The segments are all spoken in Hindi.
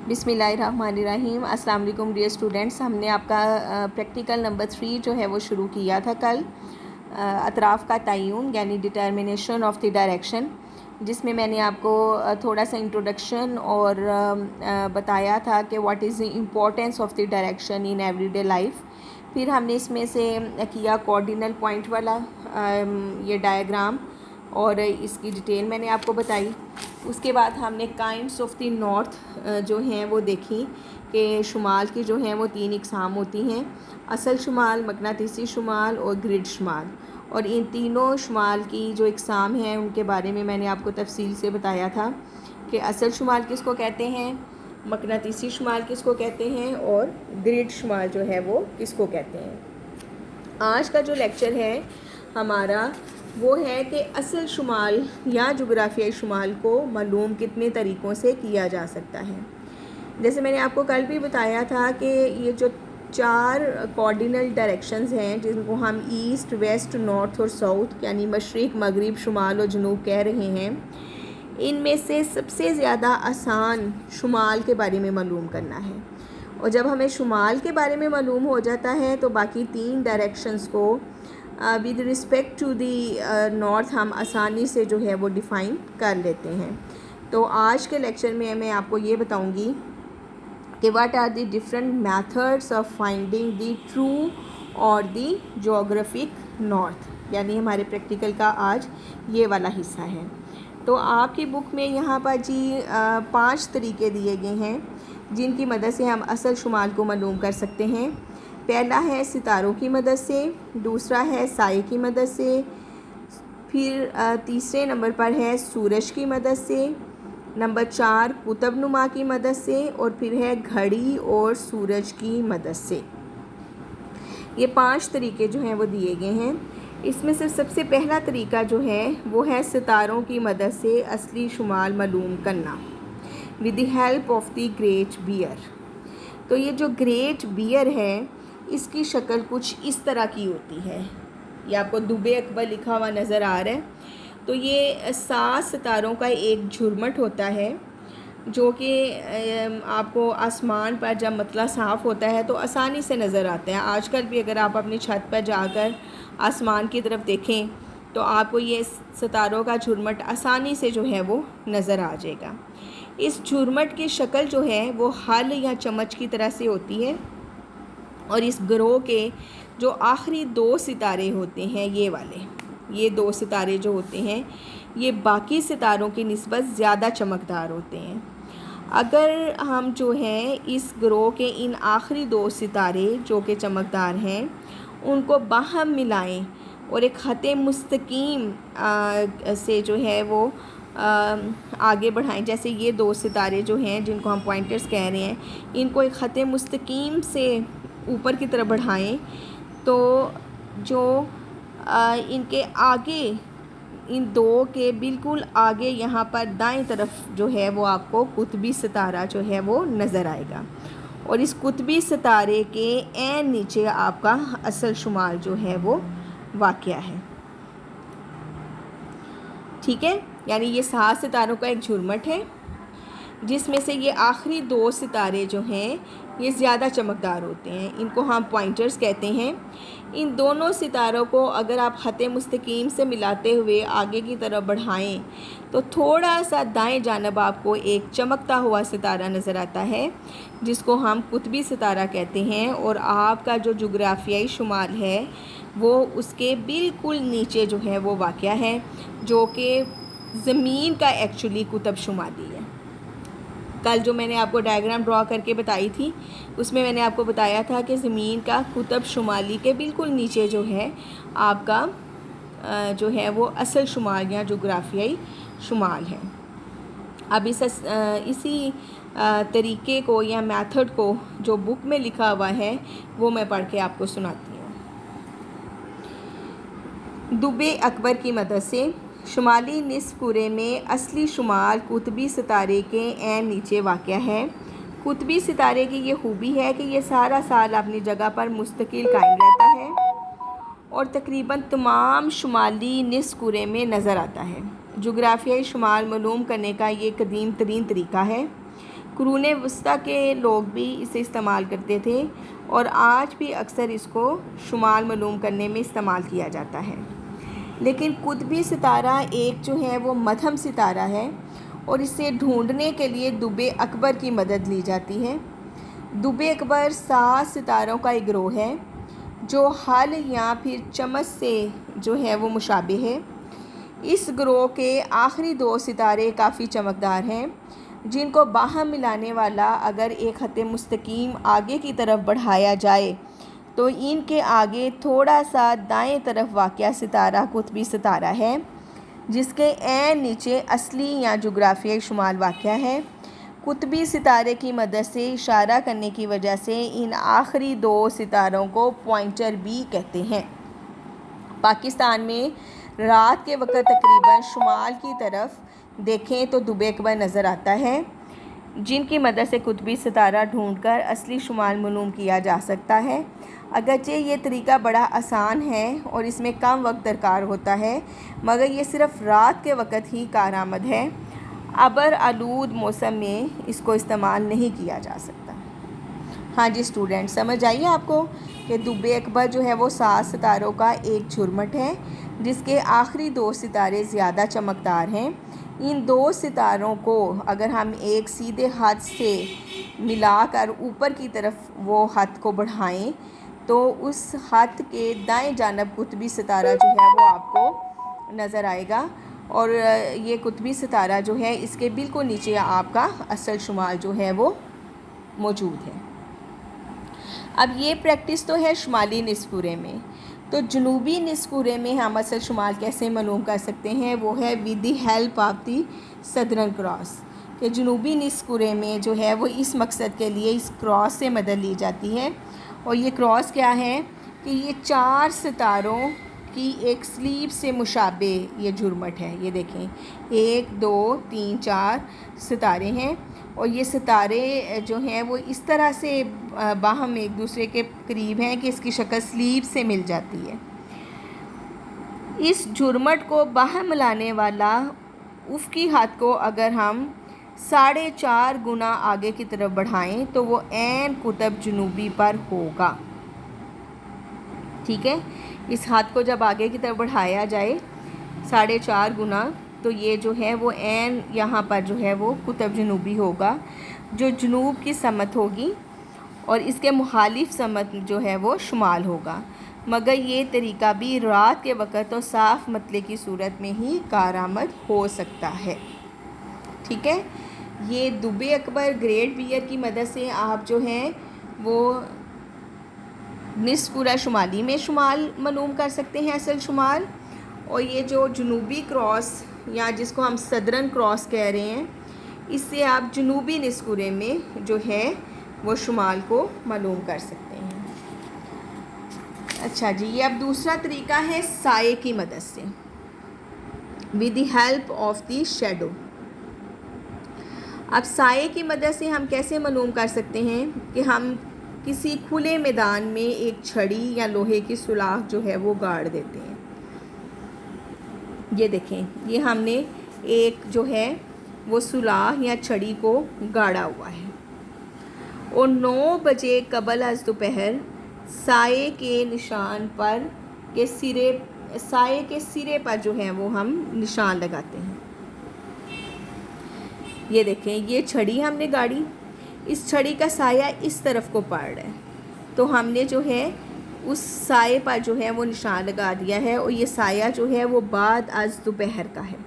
बिस्मिल्लाहिर्रहमानिर्रहीम। अस्सलाम वालेकुम डियर स्टूडेंट्स। हमने आपका प्रैक्टिकल नंबर 3 जो है वो शुरू किया था कल, अतराफ़ का तय्युन यानी डिटर्मिनेशन ऑफ द डायरेक्शन, जिसमें मैंने आपको थोड़ा सा इंट्रोडक्शन और बताया था कि what is the importance of the direction in everyday life. फिर हमने इसमें से किया कोऑर्डिनल पॉइंट वाला ये डायग्राम और इसकी डिटेल मैंने आपको बताई। उसके बाद हमने काइंड्स ऑफ द नॉर्थ जो हैं वो देखी कि शुमाल की जो हैं वो 3 इकसाम होती हैं, असल शुमाल, मकनातीसी शुमाल और ग्रिड शुमाल। और इन तीनों शुमाल की जो इकसाम हैं उनके बारे में मैंने आपको तफसील से बताया था कि असल शुमाल किसको कहते हैं, मकनातीसी शुमाल किसको कहते हैं और ग्रिड शुमाल जो है वो किसको कहते हैं। आज का जो लेक्चर है हमारा वो है कि असल शुमाल या जोग्राफियाई शुमाल को मालूम कितने तरीक़ों से किया जा सकता है। जैसे मैंने आपको कल भी बताया था कि ये जो 4 कॉर्डिनल डायरेक्शंस हैं जिनको हम ईस्ट, वेस्ट, नॉर्थ और साउथ यानी मशरिक़, मगरिब, शुमाल और जनूब कह रहे हैं, इनमें से सबसे ज़्यादा आसान शुमाल के बारे में मालूम करना है। और जब हमें शुमाल के बारे में मालूम हो जाता है तो बाकी 3 डायरेक्शंस को with respect to the north हम आसानी से जो है वो डिफ़ाइन कर लेते हैं। तो आज के लेक्चर में मैं आपको ये बताऊंगी कि what are the different methods of finding the true और द जोग्राफिक नॉर्थ, यानी हमारे प्रैक्टिकल का आज ये वाला हिस्सा है। तो आपकी बुक में यहाँ पर जी 5 तरीके दिए गए हैं जिनकी मदद से हम असल शुमाल को मालूम कर सकते हैं। पहला है सितारों की मदद से, दूसरा है साए की मदद से, फिर तीसरे नंबर पर है सूरज की मदद से, नंबर 4 कुतुब नुमा की मदद से, और फिर है घड़ी और सूरज की मदद से। ये 5 तरीके जो हैं वो दिए गए हैं। इसमें से सबसे पहला तरीका जो है वो है सितारों की मदद से असली शुमाल मालूम करना with the help of the Great Bear. तो ये जो ग्रेट बियर है इसकी शक्ल कुछ इस तरह की होती है। ये आपको दुबे अकबर लिखा हुआ नज़र आ रहा है। तो ये 7 सितारों का एक झुरमट होता है जो कि आपको आसमान पर जब मतला साफ़ होता है तो आसानी से नज़र आता है। आजकल भी अगर आप अपनी छत पर जाकर आसमान की तरफ देखें तो आपको ये सितारों का झुरमट आसानी से जो है वो नज़र आ जाएगा। इस झुरमट की शक्ल जो है वो हल या चम्मच की तरह से होती है, और इस ग्रोह के जो आखिरी 2 सितारे होते हैं, ये 2 सितारे जो होते हैं ये बाकी सितारों की निस्बत ज़्यादा चमकदार होते हैं। अगर हम जो है इस ग्रोह के इन आखिरी 2 सितारे जो कि चमकदार हैं उनको बाहम मिलाएं और एक ख़त मुस्तकीम से जो है वो आगे बढ़ाएं, जैसे ये 2 सितारे जो हैं जिनको हम पॉइंटर्स कह रहे हैं, इनको एक ख़त मुस्तकीम से ऊपर की तरफ बढ़ाएं तो जो इनके आगे, इन 2 के बिल्कुल आगे यहाँ पर दाएं तरफ जो है वो आपको कुतबी सितारा जो है वो नज़र आएगा, और इस कुतबी सितारे के ऐन नीचे आपका असल शुमाल जो है वो वाक़या है। ठीक है, यानी ये 7 सितारों का एक झुरमट है जिसमें से ये आखिरी 2 सितारे जो हैं ये ज़्यादा चमकदार होते हैं, इनको हम पॉइंटर्स कहते हैं। इन दोनों सितारों को अगर आप ख़त मुस्तकीम से मिलाते हुए आगे की तरफ बढ़ाएं तो थोड़ा सा दाएं जानब आपको एक चमकता हुआ सितारा नज़र आता है जिसको हम कुतबी सितारा कहते हैं, और आपका जो जोग्राफियाई शुमाल है वो उसके बिल्कुल नीचे जो है वो वाक़या है, जो कि ज़मीन का एक्चुअली कुतुब शुमाली है। कल जो मैंने आपको डायग्राम ड्रॉ करके बताई थी उसमें मैंने आपको बताया था कि ज़मीन का कुतुब शुमाली के बिल्कुल नीचे जो है आपका जो है वो असल शुमाल या जोग्राफियाई शुमाल है। अब इसी तरीके को या मेथड को जो बुक में लिखा हुआ है वो मैं पढ़ के आपको सुनाती हूँ। दुबे अकबर की मदद से शुमाली निस्फ़ कुरे में असली शुमाल कुतबी सितारे के ऐन नीचे वाक़या है। कुतबी सितारे की ये खूबी है कि ये सारा साल अपनी जगह पर मुस्तकिल कायम रहता है और तकरीबन तमाम शुमाली निस्फ़ कुरे में नज़र आता है। जोग्राफियाई शुमाल मालूम करने का ये कदीम तरीन तरीका है। कुरून वस्ता के लोग भी इसे इस्तेमाल करते थे और आज भी अक्सर इसको शुमाल मालूम करने में इस्तेमाल किया जाता है। लेकिन कुतबी सितारा एक जो है वो मध्यम सितारा है और इसे ढूंढने के लिए दुबे अकबर की मदद ली जाती है। दुबे अकबर 7 सितारों का एक गिरोह है जो हल या फिर चमच से जो है वो मुशाबे है। इस गिरोह के आखिरी 2 सितारे काफ़ी चमकदार हैं, जिनको बाहम मिलाने वाला अगर एक खत मुस्तकीम आगे की तरफ बढ़ाया जाए तो इनके आगे थोड़ा सा दाएं तरफ वाक़या सितारा कुतबी सितारा है, जिसके ऐन नीचे असली या जोग्राफियाई शुमाल वाक़या है। कुतबी सितारे की मदद से इशारा करने की वजह से इन आखिरी 2 सितारों को पॉइंटर भी कहते हैं। पाकिस्तान में रात के वक़्त तकरीबन शुमाल की तरफ देखें तो दुबे अकबर नज़र आता है, जिनकी मदद से कुतबी सितारा ढूंढकर असली शुमाल मालूम किया जा सकता है। अगरचे ये तरीका बड़ा आसान है और इसमें कम वक्त दरकार होता है, मगर ये सिर्फ़ रात के वक़्त ही कारआमद है। अबर आलूद मौसम में इसको इस्तेमाल नहीं किया जा सकता। हाँ जी स्टूडेंट, समझ आइए आपको कि दुबे अकबर जो है वो 7 सितारों का एक झुरमट है, जिसके आखिरी 2 सितारे ज़्यादा चमकदार हैं। इन 2 सितारों को अगर हम एक सीधे हाथ से मिलाकर ऊपर की तरफ वो हाथ को बढ़ाएं तो उस हाथ के दाएं जानब कुतबी सितारा जो है वो आपको नज़र आएगा और ये कुतबी सितारा जो है इसके बिल्कुल नीचे आपका असल शुमाल जो है वो मौजूद है। अब ये प्रैक्टिस तो है शुमाली निस्कुरे में, तो जनूबी निस्कुरे में हम असल शुमाल कैसे मालूम कर सकते हैं, वो है with the help of the southern cross. कि जनूबी निस्कुरे में जो है वो इस मकसद के लिए इस क्रॉस से मदद ली जाती है। और ये क्रॉस क्या है कि ये 4 सितारों की एक स्लीव से मुशाबे ये झुरमट है। ये देखें 1 2 3 4 सितारे हैं और ये सितारे जो हैं वो इस तरह से बाहम एक दूसरे के करीब हैं कि इसकी शक्ल स्लीव से मिल जाती है। इस झुरमट को बाहम मिलाने वाला उफ़की हाथ को अगर हम 4.5 गुना आगे की तरफ बढ़ाएं तो वो ऐन कुतब जनूबी पर होगा। ठीक है, इस हाथ को जब आगे की तरफ बढ़ाया जाए 4.5 गुना तो ये जो है वो ऐन यहाँ पर जो है वो कुतब जनूबी होगा, जो जनूब की समत होगी और इसके मुखालिफ समत जो है वो शुमाल होगा। मगर ये तरीका भी रात के वक़्त और साफ़ मतले की सूरत में ही कारआमद हो सकता है। ठीक है, ये दुबे अकबर ग्रेट बियर की मदद से आप जो हैं वो निस्कुरा शुमाली में शुमाल मालूम कर सकते हैं असल शुमाल। और ये जो जनूबी क्रॉस या जिसको हम सदरन क्रॉस कह रहे हैं, इससे आप जनूबी निस्कुरे में जो है वो शुमाल को मालूम कर सकते हैं। अच्छा जी, ये अब दूसरा तरीका है साए की मदद से, with the help of the shadow. अब साए की मदद से हम कैसे मालूम कर सकते हैं कि हम किसी खुले मैदान में एक छड़ी या लोहे की सुलाख जो है वो गाड़ देते हैं। ये देखें, ये हमने एक जो है वो सुलाख या छड़ी को गाड़ा हुआ है और 9 बजे कबल अज़ दोपहर साए के निशान पर के सिरे साए के सिरे पर जो है वो हम निशान लगाते हैं। ये देखें, ये छड़ी हमने गाड़ी, इस छड़ी का साया इस तरफ को पड़ रहा है तो हमने जो है उस साए पर जो है वो निशान लगा दिया है और ये साया जो है वो बाद अज़ दोपहर का है।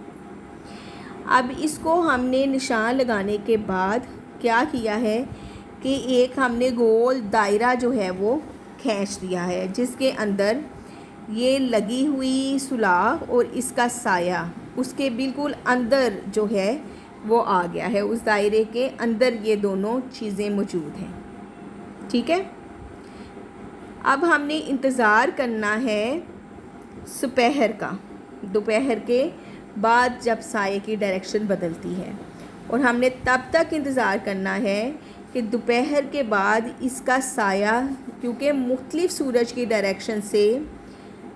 अब इसको हमने निशान लगाने के बाद क्या किया है कि एक हमने गोल दायरा जो है वो खींच दिया है, जिसके अंदर ये लगी हुई सुलाख और इसका साया उसके बिल्कुल अंदर जो है वो आ गया है। उस दायरे के अंदर ये दोनों चीज़ें मौजूद हैं। ठीक है, अब हमने इंतज़ार करना है सुपहर का, दोपहर के बाद जब साए की डायरेक्शन बदलती है, और हमने तब तक इंतज़ार करना है कि दोपहर के बाद इसका साया, क्योंकि मुख्तलिफ सूरज की डायरेक्शन से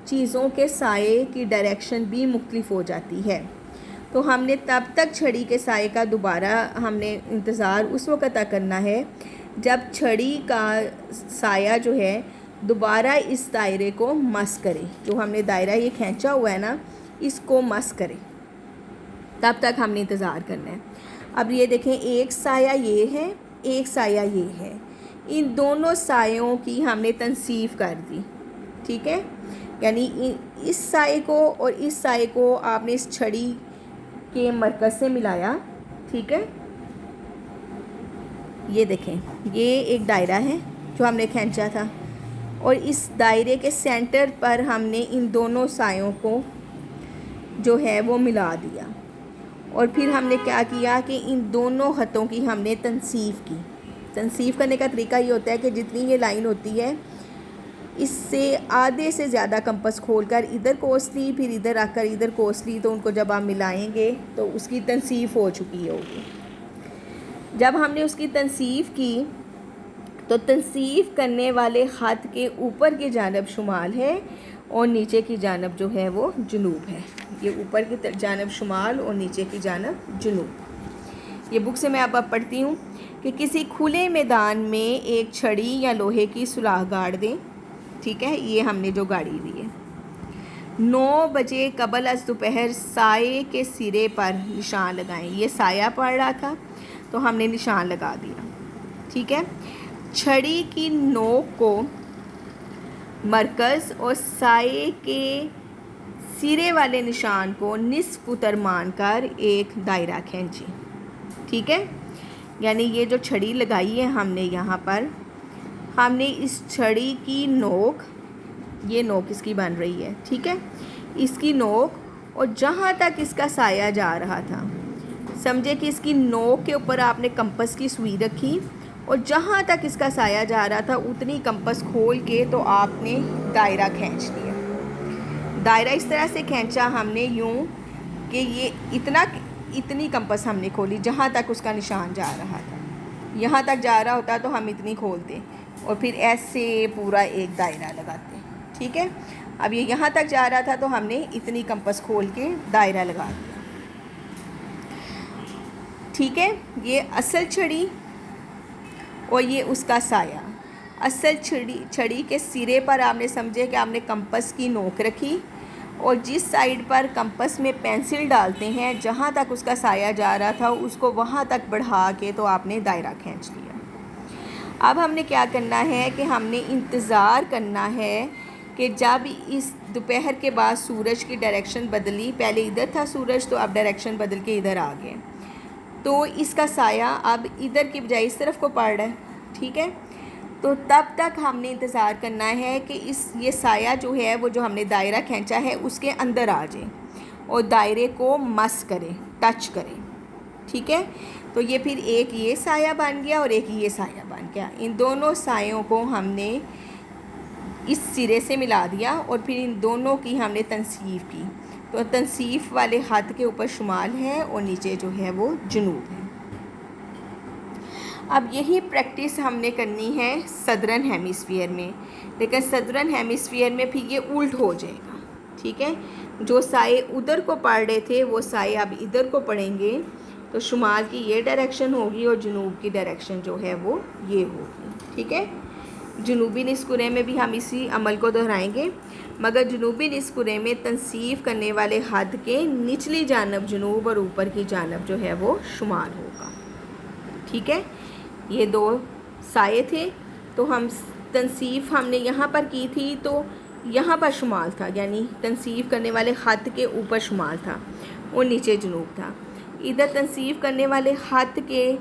चीज़ों के साए की डायरेक्शन भी मुख्तलिफ हो जाती है, तो हमने तब तक छड़ी के साए का दोबारा हमने इंतज़ार उस वक़्त तक करना है जब छड़ी का साया जो है दोबारा इस दायरे को मस करे। जो हमने दायरा ये खींचा हुआ है ना, इसको मस करे, तब तक हमने इंतज़ार करना है। अब ये देखें, एक साया ये है, एक साया ये है, इन दोनों सायों की हमने तनसीफ कर दी। ठीक है, यानी इस साए को और इस साए को आपने इस छड़ी के मरकज़ से मिलाया। ठीक है, ये देखें, ये एक दायरा है जो हमने खींचा था और इस दायरे के सेंटर पर हमने इन दोनों सायों को जो है वो मिला दिया। और फिर हमने क्या किया कि इन दोनों ख़तों की हमने तनसीफ की। तनसीफ करने का तरीका ये होता है कि जितनी ये लाइन होती है इससे आधे से ज़्यादा कंपस खोलकर इधर कोस ली, फिर इधर आकर इधर कोस ली, तो उनको जब आप मिलाएंगे तो उसकी तनसीफ हो चुकी होगी। जब हमने उसकी तनसीफ की तो तनसीफ करने वाले ख़त के ऊपर की जानब शुमाल है और नीचे की जानब जो है वो जुनूब है। ये ऊपर की जानब शुमाल और नीचे की जानब जुनूब। ये बुक से मैं अब पढ़ती हूँ कि किसी खुले मैदान में एक छड़ी या लोहे की सुराख गाड़ दें। ठीक है, ये हमने जो गाड़ी दी है। 9 बजे कबल अज़ दोपहर साए के सिरे पर निशान लगाएं। ये साया पड़ रहा था तो हमने निशान लगा दिया। ठीक है, छड़ी की नोक को मरकज़ और साए के सिरे वाले निशान को निस्फ उतर मानकर एक दायरा खींची। ठीक है, यानी ये जो छड़ी लगाई है हमने यहाँ पर, हमने इस छड़ी की नोक, ये नोक इसकी बन रही है। ठीक है, इसकी नोक और जहाँ तक इसका साया जा रहा था, समझे कि इसकी नोक के ऊपर आपने कंपस की सुई रखी और जहाँ तक इसका साया जा रहा था उतनी कंपस खोल के तो आपने दायरा खींच लिया। दायरा इस तरह से खींचा हमने यूँ कि ये इतनी कंपस हमने खोली जहाँ तक उसका निशान जा रहा था। यहाँ तक जा रहा होता तो हम इतनी खोलते और फिर ऐसे पूरा एक दायरा लगाते। ठीक है, अब ये यहाँ तक जा रहा था तो हमने इतनी कंपस खोल के दायरा लगा दिया। ठीक है, ये असल छड़ी और ये उसका साया। असल छड़ी के सिरे पर आपने समझे कि आपने कंपस की नोक रखी और जिस साइड पर कंपस में पेंसिल डालते हैं जहाँ तक उसका साया जा रहा था उसको वहाँ तक बढ़ा के तो आपने दायरा खींच लिया। अब हमने क्या करना है कि हमने इंतज़ार करना है कि जब इस दोपहर के बाद सूरज की डायरेक्शन बदली, पहले इधर था सूरज तो अब डायरेक्शन बदल के इधर आ गए, तो इसका साया अब इधर की बजाय इस तरफ को पड़ रहा है। ठीक है, तो तब तक हमने इंतज़ार करना है कि ये साया जो है वो जो हमने दायरा खींचा है उसके अंदर आ जाए और दायरे को मस करे, टच करे। ठीक है, तो ये फिर एक ये साया बन गया और एक ये साया बन गया। इन दोनों सायों को हमने इस सिरे से मिला दिया और फिर इन दोनों की हमने तनसीफ की। तो तनसीफ वाले ख़त के ऊपर शुमाल है और नीचे जो है वो जुनूब है। अब यही प्रैक्टिस हमने करनी है सदरन हेमिस्फीयर में, लेकिन सदरन हेमिस्फीयर में फिर ये उल्ट हो जाएगा। ठीक है, जो साए उधर को पड़ रहे थे वो साए अब इधर को पड़ेंगे, तो शुमाल की ये डायरेक्शन होगी और जुनूब की डायरेक्शन जो है वो ये होगी। ठीक है, जुनूबी निस्कुरे में भी हम इसी अमल को दोहराएंगे, मगर जुनूबी निस्कुरे में तनसीफ करने वाले हद के निचली जानब जुनूब और ऊपर की जानब जो है वो शुमाल होगा। ठीक है, ये 2 साए थे तो हम तनसीफ हमने यहाँ पर की थी तो यहाँ पर शुमाल था, यानी तनसीफ करने वाले ख़त के ऊपर शुमाल था और नीचे जुनूब था। इधर तनसीफ करने वाले ख़त के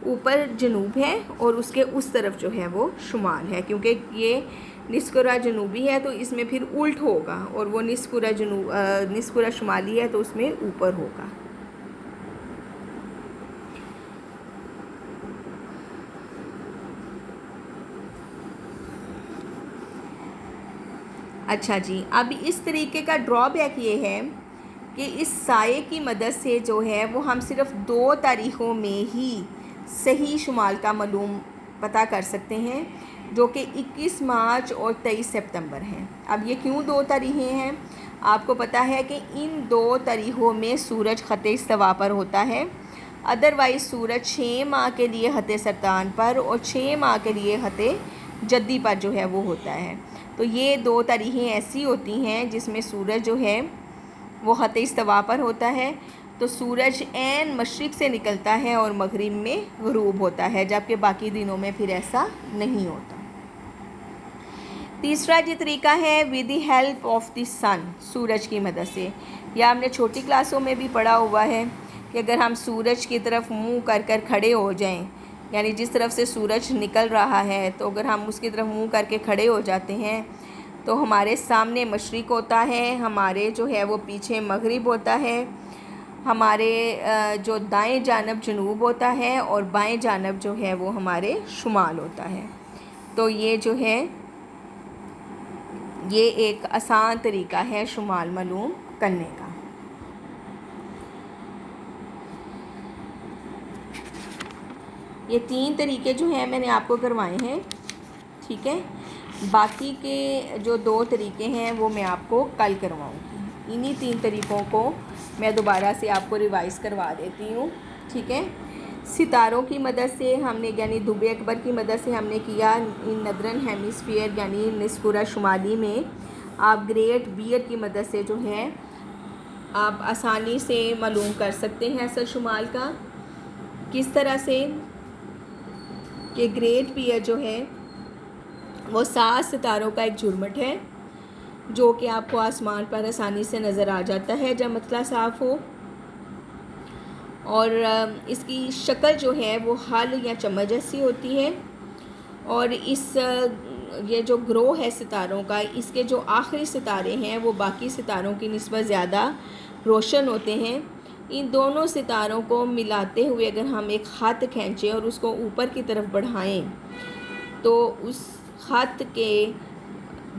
ऊपर जुनूब है और उसके उस तरफ जो है वो शुमाल है, क्योंकि ये निस्कुरा जुनूबी है तो इसमें फिर उल्ट होगा और वो निस्कुरा शुमाली है तो उसमें ऊपर होगा। अच्छा जी, अब इस तरीके का ड्रॉबैक ये है कि इस साए की मदद से जो है वो हम सिर्फ़ 2 तारीख़ों में ही सही शुमाल का मालूम पता कर सकते हैं। जो कि 21 मार्च और 23 सितंबर हैं। अब ये क्यों 2 तारीखें हैं? आपको पता है कि इन 2 तारीखों में सूरज ख़त इस्तिवा पर होता है। अदरवाइज़ सूरज 6 माह के लिए ख़त सरतान पर और 6 माह के लिए ख़त जद्दी पर जो है वो होता है। तो ये 2 तारीखें ऐसी होती हैं जिसमें सूरज जो है वो ख़त इस्तिवा पर होता है। तो सूरज ऐन मशरिक़ से निकलता है और मगरिब में ग़ुरूब होता है, जबकि बाकी दिनों में फिर ऐसा नहीं होता। तीसरा जो तरीका है with the help of the sun, सूरज की मदद से। यह हमने छोटी क्लासों में भी पढ़ा हुआ है कि अगर हम सूरज की तरफ मुंह कर कर खड़े हो जाएं, यानी जिस तरफ से सूरज निकल रहा है, तो अगर हम उसकी तरफ मुंह करके खड़े हो जाते हैं तो हमारे सामने मशरिक़ होता है, हमारे जो है वो पीछे मगरिब होता है, हमारे जो दाएं जानब जनूब होता है और बाएं जानब जो है वो हमारे शुमाल होता है। तो ये जो है ये एक आसान तरीका है शुमाल मालूम करने का। ये 3 तरीके जो हैं मैंने आपको करवाए हैं, ठीक है। बाकी के जो 2 तरीके हैं वो मैं आपको कल करवाऊँगी। इन्हीं 3 तरीक़ों को मैं दोबारा से आपको रिवाइज़ करवा देती हूँ, ठीक है। सितारों की मदद से हमने यानी दुबे अकबर की मदद से हमने किया। इन नदरन हेमिस्फीयर यानी निस्कुरा शुमाली में आप ग्रेट बियर की मदद से जो है आप आसानी से मालूम कर सकते हैं असल शुमाल का। किस तरह से कि ग्रेट बियर जो है वो 7 सितारों का एक झुरमुट है जो कि आपको आसमान पर आसानी से नज़र आ जाता है जब मतला साफ़ हो, और इसकी शक्ल जो है वो हल या चम्मच जैसी होती है। और ये जो ग्रो है सितारों का, इसके जो आखिरी सितारे हैं वो बाकी सितारों की निस्बत ज़्यादा रोशन होते हैं। इन दोनों सितारों को मिलाते हुए अगर हम एक ख़त खींचें और उसको ऊपर की तरफ बढ़ाएं तो उस ख़त के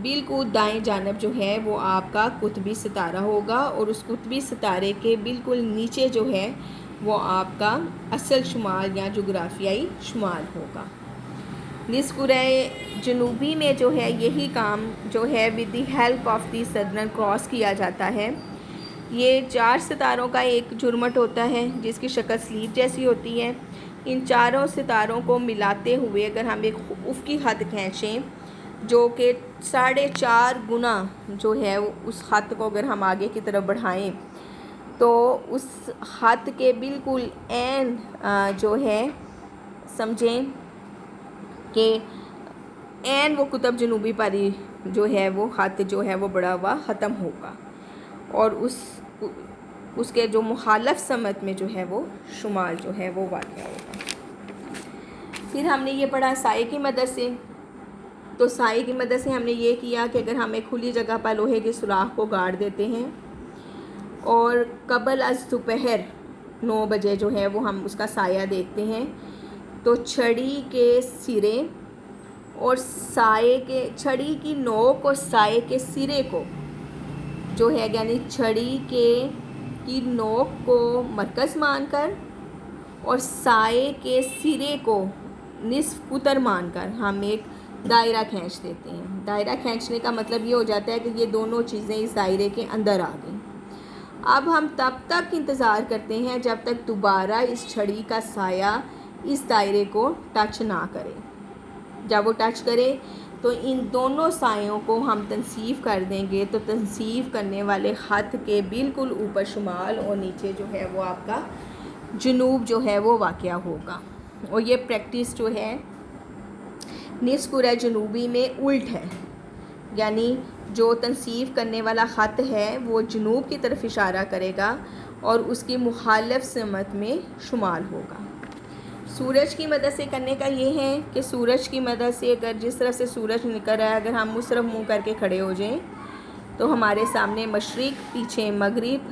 बिल्कुल दाएं जानब जो है वो आपका कुतबी सितारा होगा और उस कुतबी सितारे के बिल्कुल नीचे जो है वो आपका असल शुमाल या जोग्राफियाई शुमाल होगा। निस्कुरे जनूबी में जो है यही काम जो है with the help of the southern cross किया जाता है। ये 4 सितारों का एक झुरमुट होता है जिसकी शक्ल स्लीव जैसी होती है। इन चारों सितारों को मिलाते हुए अगर हम एक उफ़क़ी ख़त खींचें जो कि 4.5 गुना जो है उस ख़त को अगर हम आगे की तरफ बढ़ाएं तो उस ख़त के बिल्कुल ऐन जो है समझें कि ऐन वो कुतुब जनूबी पर ही जो है वो ख़त जो है वो बड़ा हुआ ख़त्म होगा और उसके जो मुखालफ समत में जो है वो शुमाल जो है वो वाक़या होगा। फिर हमने ये पढ़ा साए की मदद से। तो साए की मदद से हमने ये किया कि अगर हम एक खुली जगह पर लोहे के सुराख को गाड़ देते हैं और कबल अज़ दोपहर 9 बजे जो है वो हम उसका साया देखते हैं, तो छड़ी के सिरे और साए के छड़ी की नोक और साए के सिरे को जो है यानी छड़ी की नोक को मरकज़ मानकर और साए के सिरे को निस्फ कुतर मानकर हम एक दायरा खींच देते हैं। दायरा खींचने का मतलब ये हो जाता है कि ये दोनों चीज़ें इस दायरे के अंदर आ गई। अब हम तब तक इंतज़ार करते हैं जब तक दोबारा इस छड़ी का साया इस दायरे को टच ना करे। जब वो टच करे तो इन दोनों सायों को हम तनसीफ़ कर देंगे, तो तनसीफ़ करने वाले ख़त के बिल्कुल ऊपर शुमाल और नीचे जो है वो आपका जनूब जो है वो वाक़या होगा। और ये प्रैक्टिस जो है निस्कुरा जनूबी में उल्ट है, यानी जो तनसीफ़ करने वाला ख़त है वो जनूब की तरफ इशारा करेगा और उसकी मुखालिफ समत में शुमाल होगा। सूरज की मदद से करने का ये है कि सूरज की मदद से अगर जिस तरफ से सूरज निकल रहा है अगर हम उस तरफ मुँह करके खड़े हो जाएं तो हमारे सामने मशरिक़, पीछे मगरिब,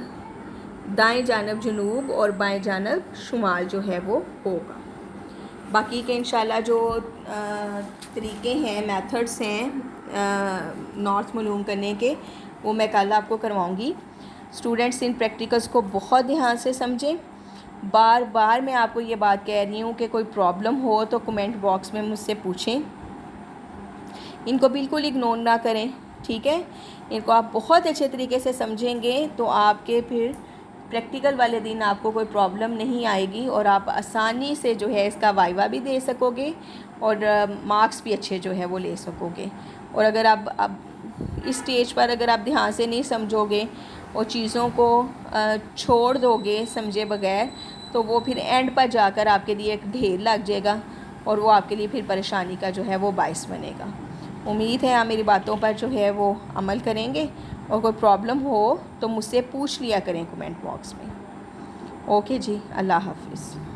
दाएं जानब जनूब और बाएं जानब शुमाल जो है वो होगा। बाकी के इंशाल्लाह जो तरीक़े हैं, मेथड्स हैं नॉर्थ मालूम करने के, वो मैं कल आपको करवाऊँगी। स्टूडेंट्स इन प्रैक्टिकल्स को बहुत ध्यान से समझें। बार बार मैं आपको ये बात कह रही हूँ कि कोई प्रॉब्लम हो तो कमेंट बॉक्स में मुझसे पूछें। इनको बिल्कुल इग्नोर ना करें, ठीक है। इनको आप बहुत अच्छे तरीके से समझेंगे तो आपके फिर प्रैक्टिकल वाले दिन आपको कोई प्रॉब्लम नहीं आएगी और आप आसानी से जो है इसका वाइवा भी दे सकोगे और मार्क्स भी अच्छे जो है वो ले सकोगे। और अगर आप अब इस स्टेज पर अगर आप ध्यान से नहीं समझोगे और चीज़ों को छोड़ दोगे समझे बगैर, तो वो फिर एंड पर जाकर आपके लिए एक ढेर लग जाएगा और वो आपके लिए फिर परेशानी का जो है वो बायस बनेगा। उम्मीद है आप मेरी बातों पर जो है वो अमल करेंगे और कोई प्रॉब्लम हो तो मुझसे पूछ लिया करें कमेंट बॉक्स में। ओके जी, अल्लाह हाफिज़।